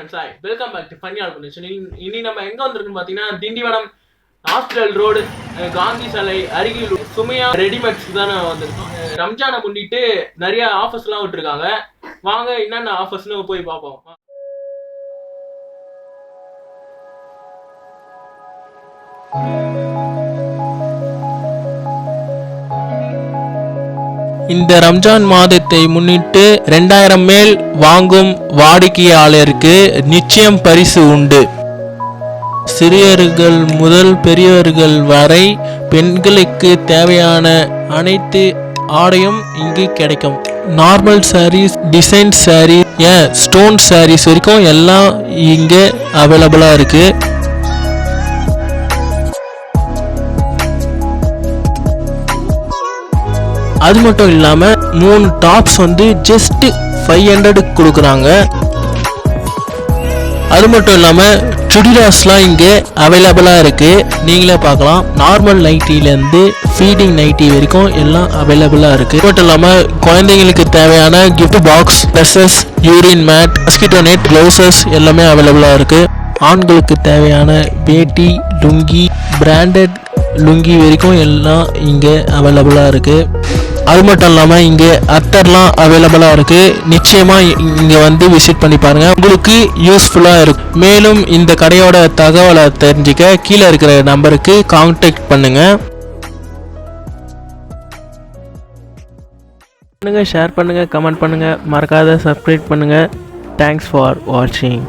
Friends, hi, welcome back to funny ஆல்பனேஷன். இனி நம்ம எங்கே வந்திருக்குன்னு பார்த்தீங்கன்னா, திண்டிவனம் ஹாஸ்பிட்டல் ரோடு காந்தி சாலை அருகில் சுமையா ரெடிமேட்ஸ் தான் வந்திருக்கோம். ரம்ஜானை முன்னிட்டு நிறைய ஆஃபர்ஸ்லாம் விட்டுருக்காங்க. வாங்க என்னென்ன ஆஃபர்ஸ்னு போய் பார்ப்போம். இந்த ரம்ஜான் மாதத்தை முன்னிட்டு 2000 மேல் வாங்கும் வாடிக்கையாளருக்கு நிச்சயம் பரிசு உண்டு. சிறியர்கள் முதல் பெரியவர்கள் வரை பெண்களுக்கு தேவையான அனைத்து ஆடையும் இங்கு கிடைக்கும். Normal saris, design saris, stone saris வரைக்கும் எல்லாம் இங்கே அவைலபிளாக இருக்கு. அது மட்டும் இல்லாமல் 3 டாப்ஸ் வந்து ஜஸ்ட் 500 கொடுக்குறாங்க. அது மட்டும் இல்லாமல் சுடிதார்ஸ்லாம் இங்கே அவைலபிளாக இருக்குது. நீங்களே பார்க்கலாம். நார்மல் நைட்டிலேருந்து ஃபீடிங் நைட்டி வரைக்கும் எல்லாம் அவைலபிளாக இருக்குது. அது மட்டும் இல்லாமல் குழந்தைங்களுக்கு தேவையான gift box, dresses, urine mat, mosquito net, gloves எல்லாமே அவைலபிளாக இருக்குது. ஆண்களுக்கு தேவையான வேட்டி, லுங்கி, பிராண்டட் லுங்கி வரைக்கும் எல்லாம் இங்கே அவைலபிளாக இருக்குது. அது மட்டும் இல்லாமல் இங்கே அத்தர்லாம் அவைலபிளாக இருக்குது. நிச்சயமாக இங்கே வந்து விசிட் பண்ணி பாருங்கள், உங்களுக்கு யூஸ்ஃபுல்லாக இருக்கும். மேலும் இந்த கடையோட தகவலை தெரிஞ்சுக்க கீழே இருக்கிற நம்பருக்கு கான்டாக்ட் பண்ணுங்கள். ஷேர் பண்ணுங்கள், கமெண்ட் பண்ணுங்கள், மறக்காத சப்ஸ்கிரைப் பண்ணுங்கள். தேங்க்ஸ் ஃபார் வாட்சிங்.